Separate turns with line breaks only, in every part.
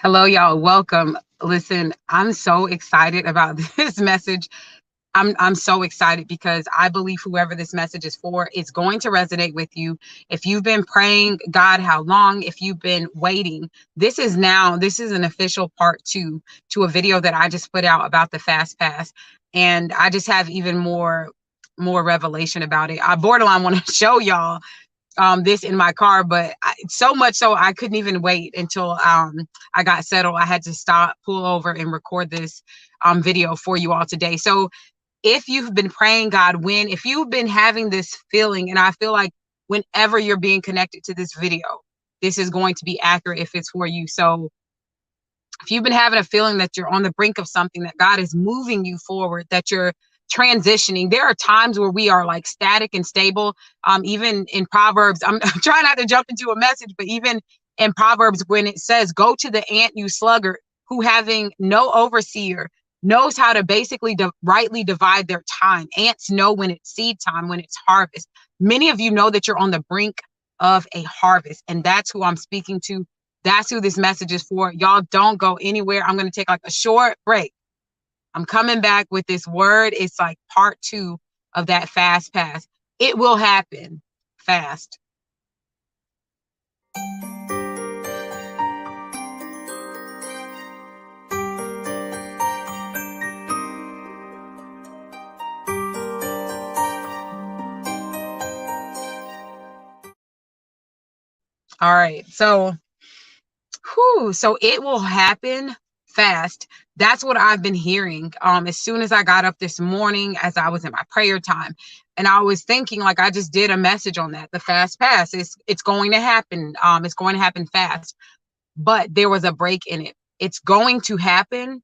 Hello, y'all. Welcome. Listen, I'm so excited about this message. I'm so excited because I believe whoever this message is for, it's going to resonate with you. If you've been praying, God, how long? If you've been waiting, this is an official part two to a video that I just put out about the fast pass. And I just have even more revelation about it. I borderline want to show y'all this in my car, but so much so I couldn't even wait until I got settled. I had to stop, pull over, and record this video for you all today. So if you've been praying, God, if you've been having this feeling, and I feel like whenever you're being connected to this video, this is going to be accurate if it's for you. So if you've been having a feeling that you're on the brink of something, that God is moving you forward, that you're transitioning, there are times where we are like static and stable. Even in Proverbs, I'm trying not to jump into a message, but even in Proverbs, when it says, go to the ant, you sluggard, who having no overseer knows how to basically rightly divide their time. Ants know when it's seed time, when it's harvest. Many of you know that you're on the brink of a harvest, and that's who I'm speaking to. That's who this message is for. Y'all don't go anywhere. I'm going to take like a short break. I'm coming back with this word. It's like part two of that fast pass. It will happen fast. All right. So it will happen fast. That's what I've been hearing. As soon as I got up this morning, as I was in my prayer time, and I was thinking, like, I just did a message on that. The fast pass it's going to happen. It's going to happen fast, but there was a break in it. It's going to happen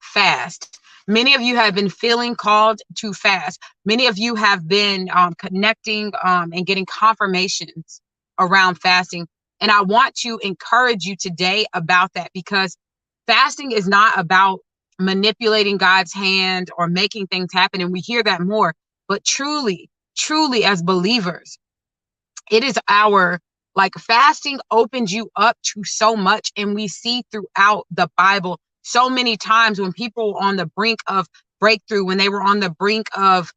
fast. Many of you have been feeling called to fast. Many of you have been connecting and getting confirmations around fasting. And I want to encourage you today about that, because fasting is not about manipulating God's hand or making things happen. And we hear that more. But truly, truly, as believers, it is fasting opens you up to so much. And we see throughout the Bible so many times when people were on the brink of breakthrough, when they were on the brink of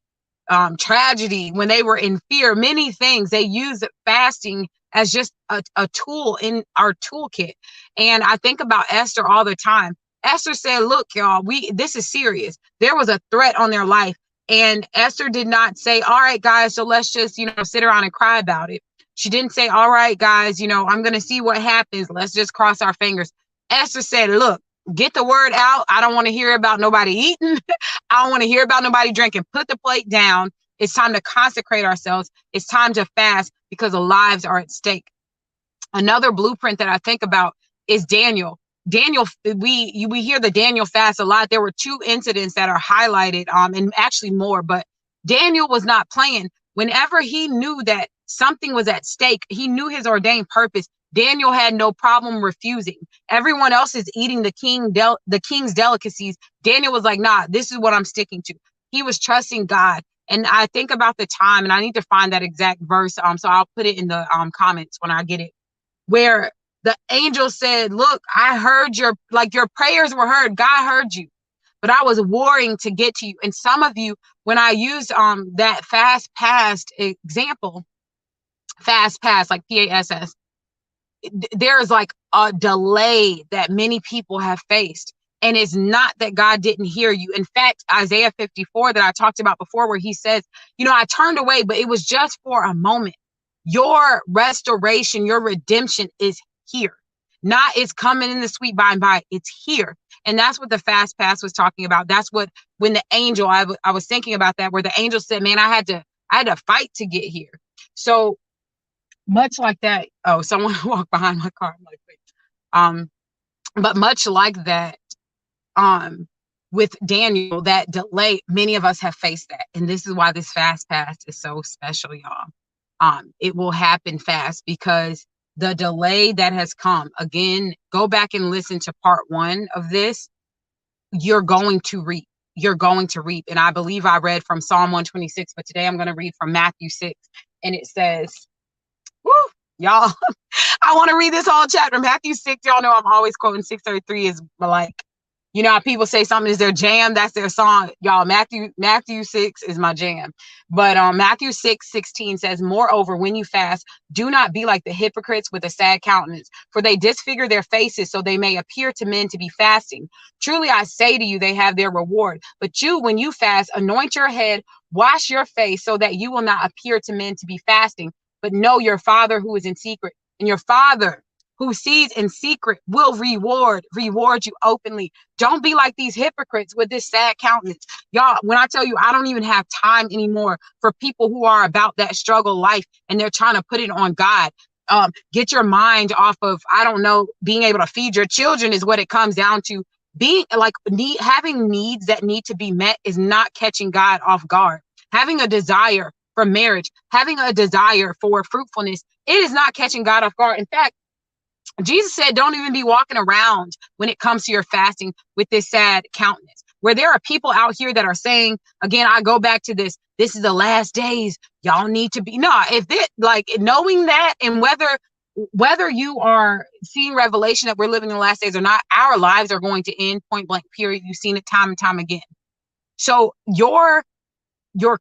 tragedy, when they were in fear, many things, they use fasting as just a tool in our toolkit. And I think about Esther all the time. Esther said, look, y'all, this is serious. There was a threat on their life. And Esther did not say, all right, guys, so let's just, sit around and cry about it. She didn't say, all right, guys, I'm going to see what happens. Let's just cross our fingers. Esther said, look, get the word out. I don't want to hear about nobody eating. I don't want to hear about nobody drinking. Put the plate down. It's time to consecrate ourselves. It's time to fast because the lives are at stake. Another blueprint that I think about is Daniel. Daniel, we hear the Daniel fast a lot. There were two incidents that are highlighted, and actually more, but Daniel was not playing. Whenever he knew that something was at stake, he knew his ordained purpose. Daniel had no problem refusing. Everyone else is eating the king's delicacies. Daniel was like, nah, this is what I'm sticking to. He was trusting God. And I think about the time, and I need to find that exact verse. So I'll put it in the comments when I get it, where the angel said, look, I heard your prayers were heard. God heard you, but I was warring to get to you. And some of you, when I used that fast past example, fast pass, like PASS, there is like a delay that many people have faced. And it's not that God didn't hear you. In fact, Isaiah 54 that I talked about before, where he says, I turned away, but it was just for a moment. Your restoration, your redemption is here. Not it's coming in the sweet by and by. It's here. And that's what the fast pass was talking about. That's what, when the angel, I was thinking about that, where the angel said, man, I had to fight to get here. So much like that. Oh, someone walked behind my car. I'm like, wait. But much like that, with Daniel, that delay, many of us have faced that. And this is why this fast pass is so special, y'all. It will happen fast because the delay that has come, again, go back and listen to part one of this. You're going to reap. You're going to reap. And I believe I read from Psalm 126, but today I'm going to read from Matthew 6. And it says, woo, Y'all, I want to read this whole chapter. Matthew 6, y'all know I'm always quoting 6:33 is like, you know how people say something is their jam, that's their song. Y'all, Matthew 6 is my jam. But Matthew 6:16 says, moreover, when you fast, do not be like the hypocrites with a sad countenance, for they disfigure their faces so they may appear to men to be fasting. Truly I say to you, they have their reward. But you, when you fast, anoint your head, wash your face, so that you will not appear to men to be fasting, but know your Father who is in secret. And your Father who sees in secret will reward you openly. Don't be like these hypocrites with this sad countenance. Y'all, when I tell you, I don't even have time anymore for people who are about that struggle life and they're trying to put it on God. Get your mind off of, I don't know, being able to feed your children is what it comes down to. Being like having needs that need to be met is not catching God off guard. Having a desire for marriage, having a desire for fruitfulness, it is not catching God off guard. In fact, Jesus said, don't even be walking around when it comes to your fasting with this sad countenance. Where there are people out here that are saying, again, I go back to this is the last days. Y'all need to be, if it, like, knowing that, and whether you are seeing revelation that we're living in the last days or not, our lives are going to end, point blank, period. You've seen it time and time again. So your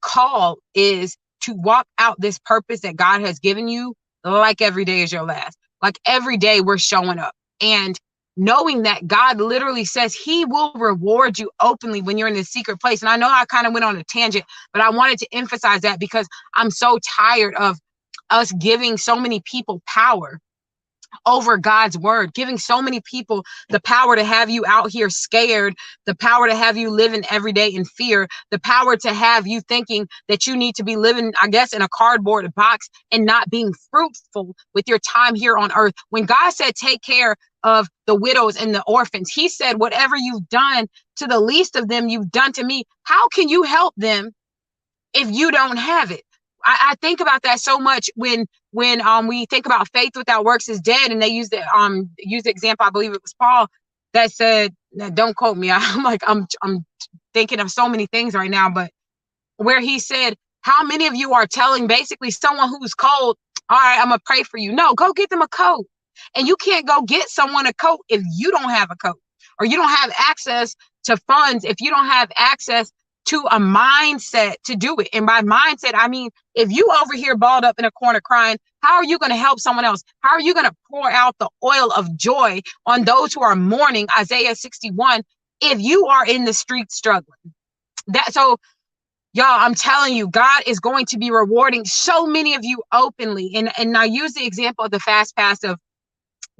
call is to walk out this purpose that God has given you, like every day is your last. Like every day we're showing up, and knowing that God literally says he will reward you openly when you're in this secret place. And I know I kind of went on a tangent, but I wanted to emphasize that because I'm so tired of us giving so many people power over God's word, giving so many people the power to have you out here scared, the power to have you living every day in fear, the power to have you thinking that you need to be living, I guess, in a cardboard box and not being fruitful with your time here on earth. When God said, take care of the widows and the orphans, he said, whatever you've done to the least of them, you've done to me. How can you help them if you don't have it? I think about that so much when we think about faith without works is dead, and they use the example, I believe it was Paul that said, don't quote me, I'm thinking of so many things right now, but where he said, how many of you are telling basically someone who's cold, all right, I'm gonna pray for you. No, go get them a coat. And you can't go get someone a coat if you don't have a coat, or you don't have access to funds, if you don't have access to a mindset to do it. And by mindset, I mean, if you over here balled up in a corner crying, how are you going to help someone else? How are you going to pour out the oil of joy on those who are mourning, Isaiah 61, if you are in the street struggling? So y'all, I'm telling you, God is going to be rewarding so many of you openly. And I use the example of the fast pass of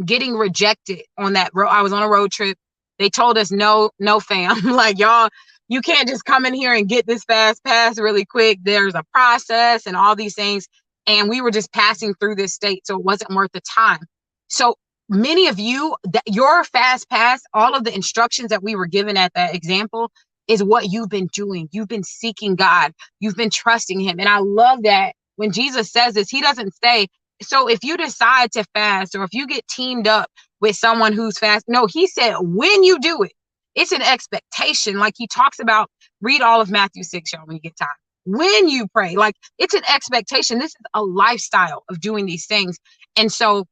getting rejected on that road. I was on a road trip. They told us, no, fam. Like, y'all, you can't just come in here and get this fast pass really quick. There's a process and all these things. And we were just passing through this state, so it wasn't worth the time. So many of you, that your fast pass, all of the instructions that we were given at that example is what you've been doing. You've been seeking God. You've been trusting him. And I love that when Jesus says this, he doesn't say, so if you decide to fast, or if you get teamed up with someone who's fast, no, he said, when you do it, it's an expectation. Like he talks about, read all of Matthew 6, y'all, when you get time. When you pray, like it's an expectation. This is a lifestyle of doing these things. And so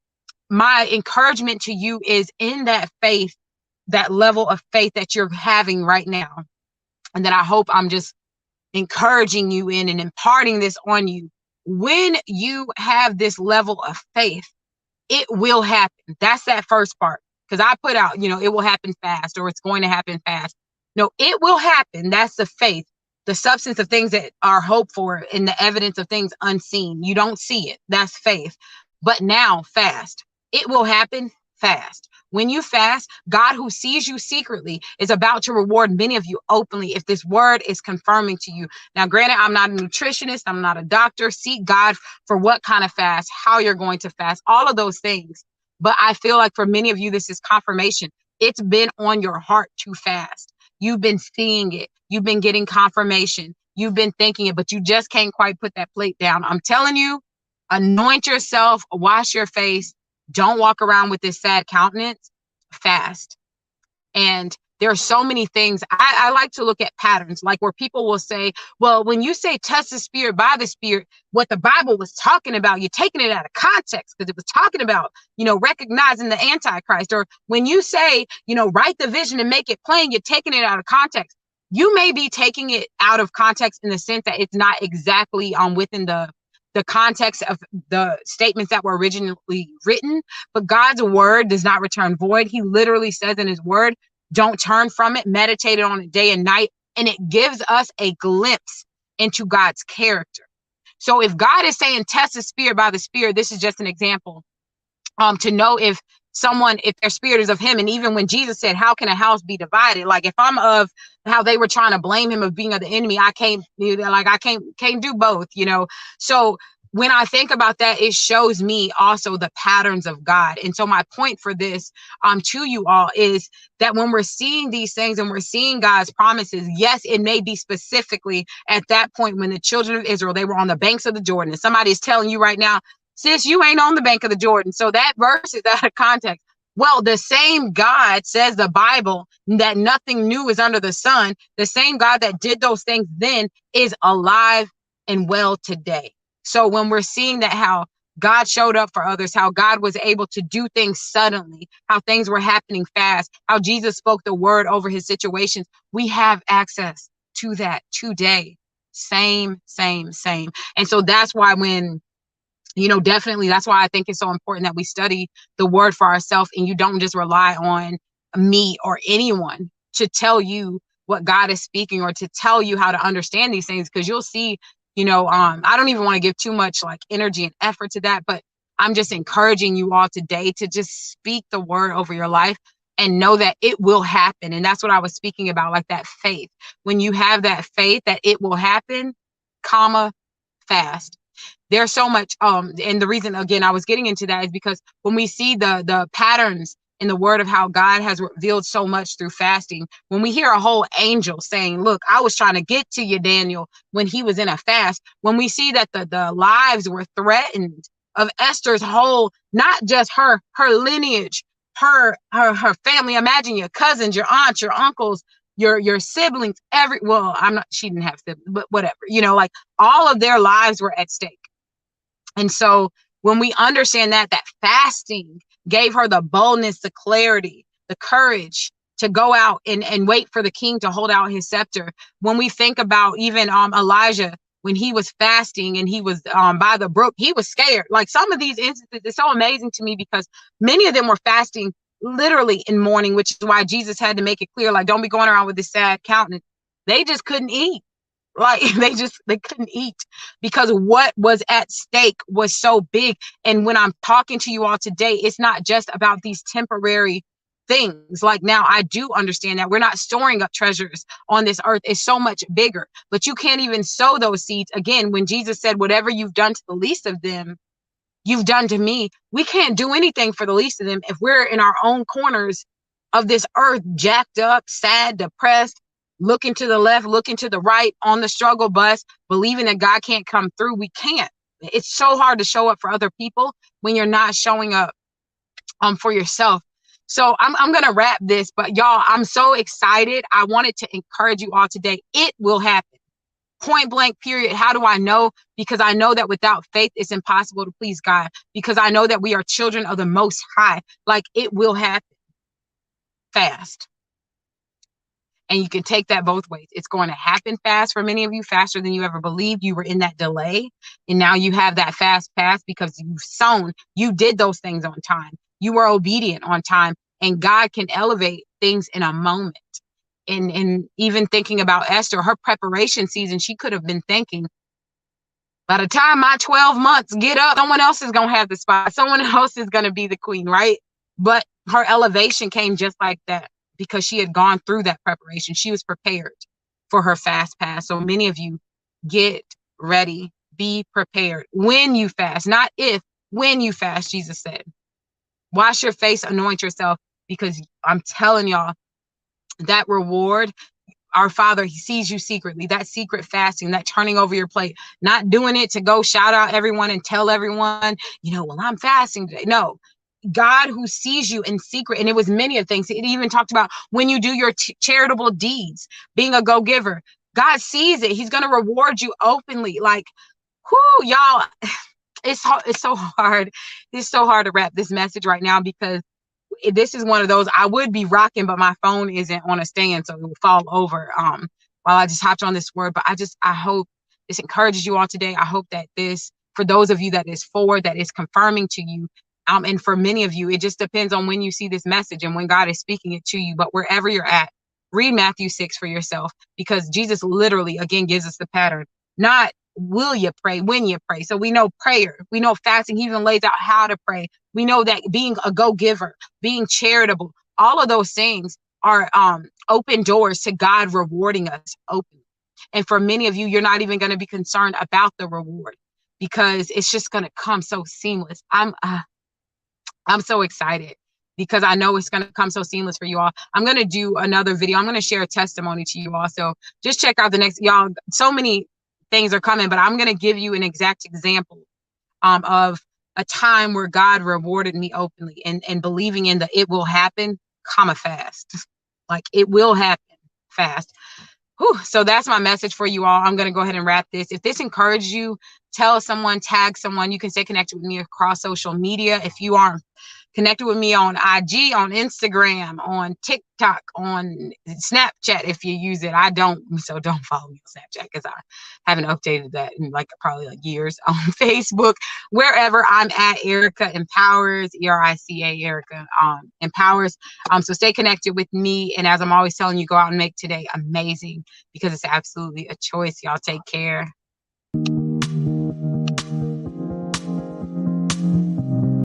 my encouragement to you is in that faith, that level of faith that you're having right now, and that I hope I'm just encouraging you in and imparting this on you. When you have this level of faith, it will happen. That's that first part. Because I put out, it will happen fast, or it's going to happen fast. No, it will happen. That's the faith, the substance of things that are hoped for and the evidence of things unseen. You don't see it. That's faith. But now fast. It will happen fast. When you fast, God, who sees you secretly, is about to reward many of you openly if this word is confirming to you. Now, granted, I'm not a nutritionist. I'm not a doctor. Seek God for what kind of fast, how you're going to fast, all of those things. But I feel like for many of you, this is confirmation. It's been on your heart to fast. You've been seeing it. You've been getting confirmation. You've been thinking it, but you just can't quite put that plate down. I'm telling you, anoint yourself, wash your face. Don't walk around with this sad countenance. Fast. And There are so many things. I like to look at patterns, like where people will say, well, when you say test the spirit by the spirit, what the Bible was talking about, you're taking it out of context, because it was talking about, recognizing the Antichrist. Or when you say, write the vision and make it plain, you're taking it out of context. You may be taking it out of context in the sense that it's not exactly within the context of the statements that were originally written, but God's word does not return void. He literally says in his word, don't turn from it, meditate on it day and night. And it gives us a glimpse into God's character. So if God is saying test the spirit by the spirit, this is just an example to know if their spirit is of him. And even when Jesus said, how can a house be divided? Like if I'm of how they were trying to blame him of being of the enemy, I can't do both, So when I think about that, it shows me also the patterns of God. And so my point for this to you all is that when we're seeing these things and we're seeing God's promises, yes, it may be specifically at that point when the children of Israel, they were on the banks of the Jordan, and somebody is telling you right now, sis, you ain't on the bank of the Jordan. So that verse is out of context. Well, the same God, says the Bible, that nothing new is under the sun. The same God that did those things then is alive and well today. So when we're seeing that, how God showed up for others, how God was able to do things suddenly, how things were happening fast, how Jesus spoke the word over his situations, we have access to that today. Same. And so that's why definitely that's why I think it's so important that we study the word for ourselves, and you don't just rely on me or anyone to tell you what God is speaking or to tell you how to understand these things, because you'll see, I don't even want to give too much like energy and effort to that, but I'm just encouraging you all today to just speak the word over your life and know that it will happen. And that's what I was speaking about, like that faith. When you have that faith that it will happen, fast. There's so much, and the reason, again, I was getting into that is because when we see the patterns in the word of how God has revealed so much through fasting, when we hear a whole angel saying, look, I was trying to get to you, Daniel, when he was in a fast, when we see that the lives were threatened of Esther's whole, not just her lineage, her family, imagine your cousins, your aunts, your uncles, your siblings, she didn't have siblings, but whatever, like all of their lives were at stake. And so when we understand that fasting gave her the boldness, the clarity, the courage to go out and wait for the king to hold out his scepter. When we think about even Elijah, when he was fasting and he was by the brook, he was scared. Like some of these instances, it's so amazing to me because many of them were fasting literally in mourning, which is why Jesus had to make it clear, like, don't be going around with this sad countenance. They just couldn't eat. Like they couldn't eat because what was at stake was so big. And when I'm talking to you all today, it's not just about these temporary things. Like now I do understand that we're not storing up treasures on this earth. It's so much bigger, but you can't even sow those seeds. Again, when Jesus said, whatever you've done to the least of them, you've done to me. We can't do anything for the least of them if we're in our own corners of this earth, jacked up, sad, depressed, looking to the left, looking to the right on the struggle bus, believing that God can't come through. We can't. It's so hard to show up for other people when you're not showing up for yourself. So I'm going to wrap this, but y'all, I'm so excited. I wanted to encourage you all today. It will happen. Point blank, period. How do I know? Because I know that without faith, it's impossible to please God, because I know that we are children of the Most High. Like it will happen fast. And you can take that both ways. It's going to happen fast for many of you, faster than you ever believed. You were in that delay, and now you have that fast pass because you've sown. You did those things on time. You were obedient on time, and God can elevate things in a moment. And even thinking about Esther, her preparation season, she could have been thinking, by the time my 12 months get up, someone else is going to have the spot. Someone else is going to be the queen, right? But her elevation came just like that, because she had gone through that preparation. She was prepared for her fast pass. So many of you, get ready, be prepared when you fast, not if, when you fast, Jesus said. Wash your face, anoint yourself, because I'm telling y'all, that reward, our Father, he sees you secretly. That secret fasting, that turning over your plate, not doing it to go shout out everyone and tell everyone, well, I'm fasting today. No, God who sees you in secret. And it was many of things. It even talked about when you do your charitable deeds, being a go-giver. God sees it. He's going to reward you openly. Like, whoo, y'all, it's so hard. It's so hard to wrap this message right now, because this is one of those, I would be rocking, but my phone isn't on a stand, so it will fall over while I just hopped on this word. But I hope this encourages you all today. I hope that this, for those of you that is forward, that is confirming to you, and for many of you, it just depends on when you see this message and when God is speaking it to you. But wherever you're at, read Matthew 6 for yourself, because Jesus literally, again, gives us the pattern. Not will you pray, when you pray. So we know prayer, we know fasting. He even lays out how to pray. We know that being a go-giver, being charitable, all of those things are open doors to God rewarding us openly. And for many of you, you're not even going to be concerned about the reward, because it's just going to come so seamless. I'm so excited, because I know it's going to come so seamless for you all. I'm going to do another video. I'm going to share a testimony to you all. So just check out the next, y'all. So many things are coming, but I'm going to give you an exact example of a time where God rewarded me openly, and believing in the it will happen, fast. Like, it will happen fast. Whew. So that's my message for you all. I'm going to go ahead and wrap this. If this encouraged you, tell someone, tag someone. You can stay connected with me across social media. If you are connected with me on IG, on Instagram, on TikTok, on Snapchat, if you use it. I don't, so don't follow me on Snapchat, because I haven't updated that in probably years. On Facebook, wherever I'm at, Erica Empowers, ERICA, Erica Empowers. So stay connected with me. And as I'm always telling you, go out and make today amazing, because it's absolutely a choice. Y'all take care.